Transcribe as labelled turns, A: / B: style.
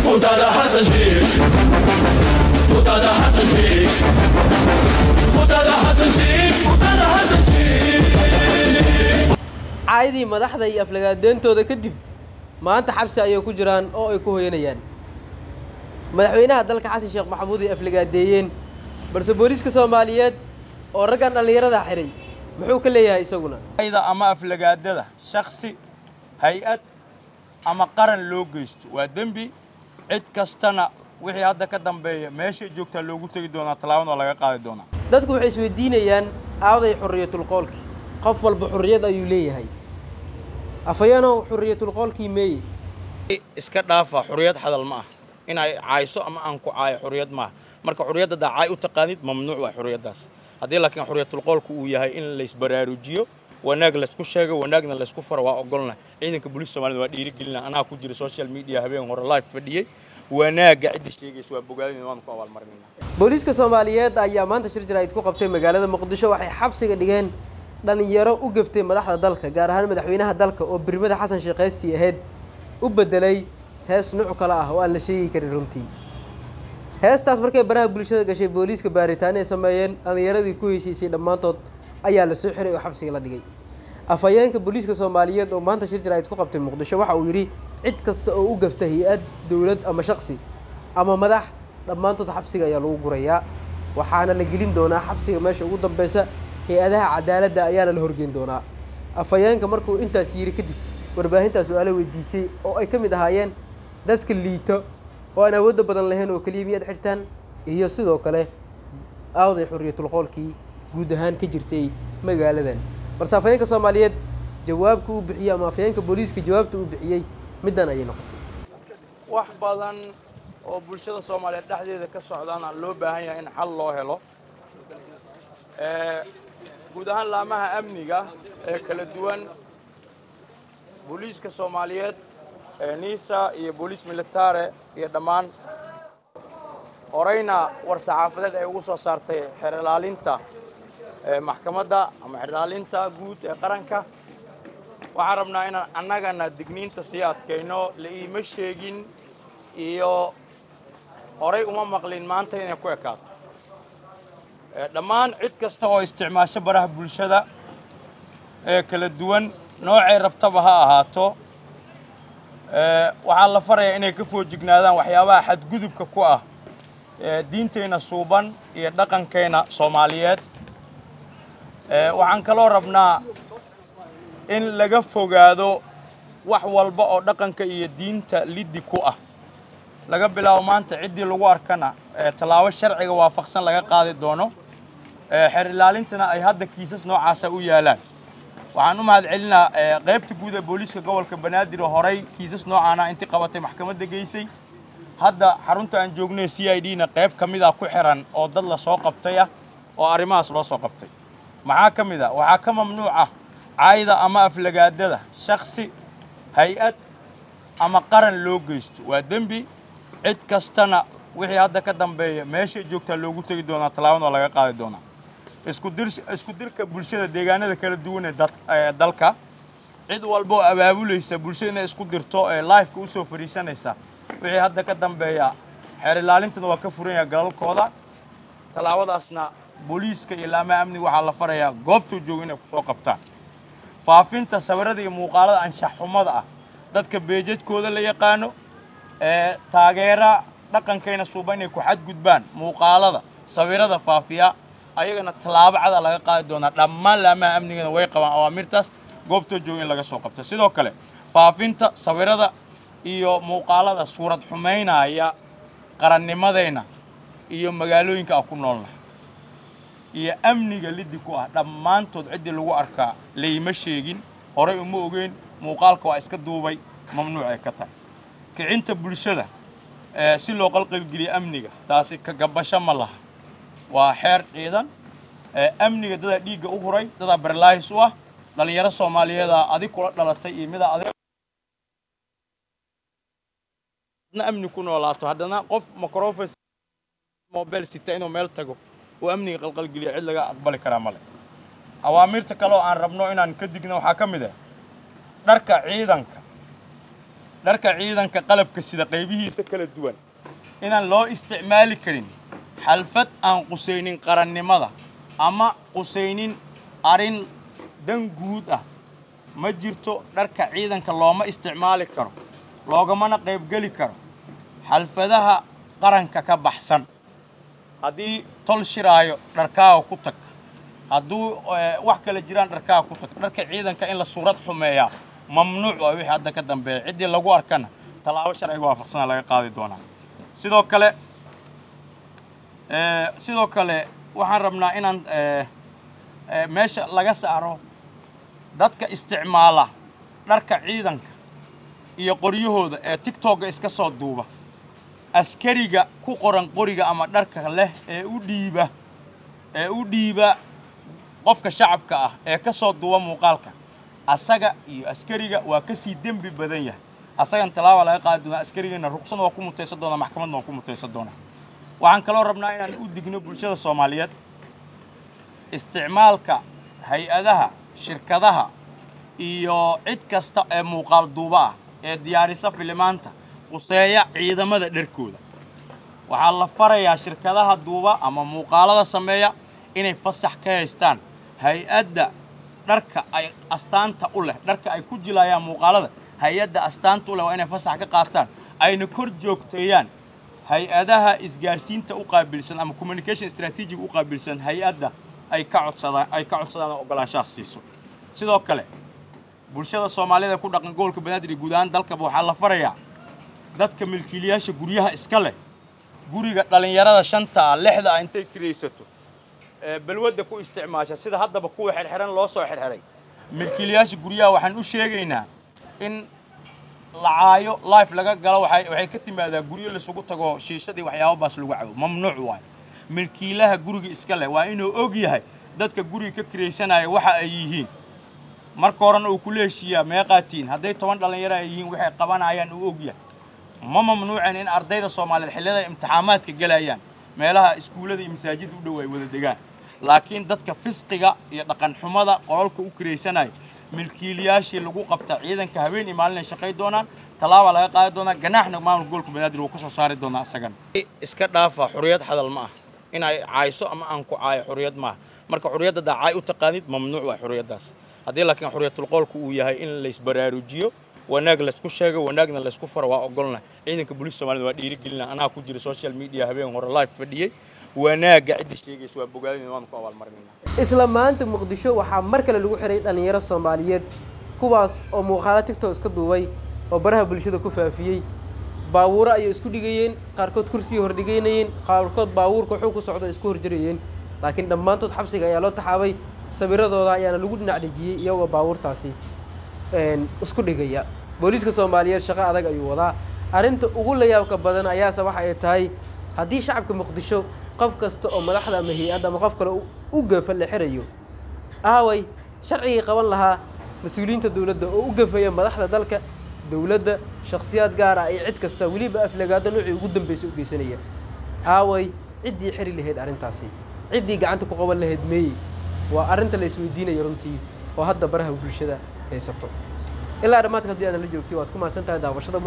A: فوتادا حسن شيخ فوتادا حسن شيخ فوتادا حسن شيخ فوتادا حسن شيخ
B: عادي مدحدا iyo aflagaadeentooda kadib maanta xabsi ay ku jiraan oo ay ku hoyanayaan madaxweynaha dalka Xasan Sheekh Maxamuud ay aflagaadeeyeen balse booliska Soomaaliyeed oo raggan dhalinyarada xiray muxuu ka leeyahay isaguna
C: ayda ama aflagaadada shakhsi hay'ad ama qaran loo geysto waa dambi cid kastana wixii hadda ka dambeeya meesha joogta loogu tagi doona talaabada laga qaadi doona
B: dadku waxay isweydiinayaan aaday xurriyatul qowlki qof walba xurriyad ayuu leeyahay afayano xurriyatul qowlki meey
C: iska dhaafa xurriyad hadal ma ah in ay caayso ama aan ku caayo xurriyad ma marka xurriyadda daacay u taqaanid mamnuuc waa xurriyadaas haddii laakiin xurriyatul qowlku uu yahay in la isbaraarujiyo wanaag la isku sheego wanaagna la isku faro waa ogolna ciidanka booliska Soomaaliyeed waa dhiirigelina anaa ku jira social media habeen hore live fadhiyay wanaaga cid sheegayso waa bogaadin waan ku awaal marinayna
B: booliska Soomaaliyeed ayaa maanta shir jaraa'id ku qabtay magaalada Muqdisho waxay xabsiga dhigeen dhalinyaro u gaftay madaxda dalka gaar ahaan madaxweynaha dalka oo birmada Xasan Sheekh Qeesti ahayd u bedelay hees nooc kale ah oo aan la sheegi karin runtii heestaas markay baraha bulshada gashay booliska baaritaan ay sameeyeen dhalinyaradii ku heshiisay dhamaantood ayaa la soo xiray oo xabsiga la dhigay afayeenka booliska Soomaaliyeed oo maanta shir jaraa'id ku qabtay Muqdisho waxa uu yiri cid kasta oo u gaftay hay'ad dawlad ama shakhsi ama madax dhamaantood xabsiga ayaa lagu gurayaa waxaana la gelin doonaa xabsiga meesha ugu dambaysa hay'adaha cadaaladda ayaana la horgeyn doonaa afayeenka markuu intaas yiri kadib warbaahinta su'aalo weydiisay oo ay kamid ahaayeen dadka liito oo aan awood badan lahayn oo kaliya miyad xirtaan iyo sidoo kale awday xurriyatul qowlki guud ahaan ka jirtay magaaladan balse afayeenka Soomaaliyeed jawaabku uu bixiyay ama afayeenka booliska jawaabta uu bixiyay midan ay noqotay
C: wax badan oo bulshada Soomaaliyeed dhaxdeeda ka socdana loo baahan yahay in xal loo helo guud ahaan laamaha amniga ee kala duwan booliska Soomaaliyeed NISA iyo booliis military iyo dhamaan horeyna war saxaafadeed ay ugu soo saartay xeer ilaalinta maxkamadda ama xeer ilaalinta guud ee qaranka waxaan rabnaa inaan annagana digniinta sii adkayno la iima sheegin iyo horey uma maqlin maanta inay ku ekaato dhammaan cid kasta oo isticmaasho baraha bulshada ee kala duwan noocay rabtaba ha ahaato waxaa la farayaa inay ka foojignaadaan waxyaabaha xadgudubka ku ah diinteena suuban iyo dhaqankeena Soomaaliyeed waxaan kaloo rabnaa in laga fogaado wax walba oo dhaqanka iyo diinta liddi ku ah laga bilaabo maanta cidii lagu arkana talaabo sharciga waafaqsan laga qaadi doono xeer ilaalintana ay hadda kiisas noocaas u yaalaan waxaan u mahadcelinaa qaybta guud ee booliska gobolka Banaadir oo horay kiisas noocaana intii qabatay maxkamadda geysay hadda xarunta aan joognay CID-na qayb kamid ah ku xiran oo dad la soo qabtay oo arimahaas loo soo qabtay maxaa kamid ah waxa ka mamnuuc ah caayda ama aflagaadada shakhsi hay'ad ama qaran loo geysto waa dambi cid kastana wixii hadda ka dambeeya meesha joogta loogu tagi doona talaabada laga qaadi doona isku dirka bulshada deegaanada kala duwan ee dalka cid walba abaabulaysa bulshada inay isku dirto ee live-ka u soo fariisanaysa wixii hadda ka dambeeya xeer ilaalintada waa ka furan yahay galalkooda talaabadaasna booliiska iyo laamaha amniga waxaa la farayaa goobta jooga inay ku soo qabtaan faafinta sawirada iyo muuqaalada anshax xumada ah dadka beejadkooda la yaqaano taageera dhaqankeena suuban inay ku xadgudbaan muuqaalada sawirada faafiya ayagana talaabo cad laga qaadi doona dhammaan laamaha amnigana way qabaan awaamirtaas goobta jooga in laga soo qabto sidoo kale faafinta sawirada iyo muuqaalada suurad xumeynaya qarannimadeena iyo magaalooyinka ku noolna iyo amniga liddi ku ah dhamaantood cidii lagu arkaa leeyma sheegin horey uma ogeyn muuqaalka waa iska duubay mamnuuc ay ka tahay kicinta bulshada si loo qalqalgeliyo amniga taasi ka gabasho ma laha waa xeer ciidan amniga dada dhiiga u huray dada barlaahis u ah dhalinyaro Soomaaliyeed adig kula dhalatay iyo mid adig amni ku noolaato haddana qof microphone mobile sita inuu meel tago oo amniga qalqalgeliyo cid laga aqbali kara male awaamirta kale oo aan rabno inaan ka digno waxa kamid ah dharka ciidanka dharka ciidanka qalabka sida qaybihiisa kala duwan inaan loo isticmaali karin xalfad aan qusaynin qarannimada ama qusaynin arin dan guud ah ma jirto dharka ciidanka looma isticmaali karo loogamana qaybgeli karo xalfadaha qaranka ka baxsan haddii tol shiraayo dharkaaga ku tag hadduu wax kala jiraan dharkaaga ku tag dharka ciidanka in la suurad xumeeyaa mamnuuc waa wixii hadda ka dambeeya ciddii lagu arkana tallaabo sharciga waafaqsana laga qaadi doonaa sidoo kale waxaan rabnaa inaan meesha laga saaro dadka isticmaala dharka ciidanka iyo qoryahooda ee TikTok iska soo duuba askariga ku qoran qoriga ama dharka leh ee u dhiiba qofka shacabka ah ee ka soo duuba muuqaalka asaga iyo askariga waa ka sii dembi badan yahay asagan talaabo laga qaadi doonaa askarigana ruqsad waa ku mutaysan doonaa maxkamadna waa ku mutaysan doonaa waxaan kaloo rabnaa inaan u digno bulshada Soomaaliyeed isticmaalka hay'adaha shirkadaha iyo cid kasta ee muuqaal duuba ah ee diyaarisa filimaanta quseeya ciidamada dharkooda waxaa la farayaa shirkadaha duuba ama muuqaalada sameeya inay fasax ka haystaan hay'adda dharka ay astaanta u leh dharka ay ku jilayaan muuqaalada hay'adda astaanta u leh waa inay fasax ka qaataan ayna kor joogteeyaan hay'adaha isgaarsiinta u qaabilsan ama communication strategy u qaabilsan hay'adda ay ka codsadaan ogolaanshaha siiso sidoo kale bulshada Soomaalida ku dhaqan gobolka Banaadir guud ahaan dalka waxaa la farayaa dadka milkiilayaasha guryaha iska leh guriga dhalinyarada 6 intay kireysato balwada ku isticmaasha sida haddaba kuwa xirxiran loo soo xirxiray milkiilayaasha guryaha waxaan u sheegaynaa in lacaayo live laga galo waxay ka timaadaa guryo la isugu tago shiishadii waxyaabo baas lagu cabo mamnuuc waay milkiilaha guriga iska leh waa inuu og yahay dadka guriga ka kireysanaya waxa ay yihiin marka horena uu ku leeshiyaa meeqaatiin hadday 10 dhalinyaro ay yihiin waxay qabanayaan uu og yahay ma mamnuucan in ardayda Soomaaliyeed xillada imtixaamaadka galayaan meelaha iskuulada iyo masaajid u dhow ay wada degaan laakiin dadka fisqiga iyo dhaqan xumada qolalka u kireysanaya milkiilayaashii lagu qabta ciidanka habeen iyo maalin ay shaqay doonaan talaabo laga qaadi doonaa ganaaxna maamulka gobolka Banaadir uu ka soo saari doonaa asagan iska dhaafa xuriyad hadal ma ah in ay caayso ama aan ku caayo xuriyad ma marka xuriyadda daacay u taqaanid mamnuuc waa xuriyadaas haddii laakiin xuriyatul qowlku uu yahay in la isbaraarujiyo wanaag la isku sheego wanaagna la isku faro waa ogolna ciidanka booliska Soomaaliyeed waa dhiirigelina anaa ku jira social media habeen hore live fadhiyay wanaaga cid sheegayso waa bogaadin waan ku abaalmarinayna
B: isla maanta Muqdisho waxaa mar kale lagu xiray dhalinyaro Soomaaliyeed kuwaas oo muuqaal TikTok iska duubay oo baraha bulshada ku faafiyay baawura ay isku dhigayeen qaarkood kursi hor dhigaynayeen qaarkood baawurka wuxuu ku socdo isku horjarayeen laakiin dhammaantood xabsiga ayaa loo taxaabay sawiradooda ayaana lagu dhinac dhajiyay iyagoo baawurtaasi isku dhigaya booliska Soomaaliyeed shaqo adag ayuu wadaa arinta ugu la yaabka badan ayaasa waxa ay tahay haddii shacabka Muqdisho qof kasta oo madaxda ama hay'adda ama qof kale u gafal la xirayo aaway sharciga qaban lahaa mas'uuliyiinta dawladda oo u gafaya madaxda dalka dawladda shakhsiyaad gaar ah ay cid kasta waliba aflagaada nooci ugu dambeysay u geysanaya aaway ciddii xiri lahayd arintaasi ciddii gacanta ku qaban lahayd meey waa arinta la isweydiinayo runtii oo hadda baraha bulshada haysato ilaa dhamaadka haddii aad la joogtay waad ku maasantahay daawashada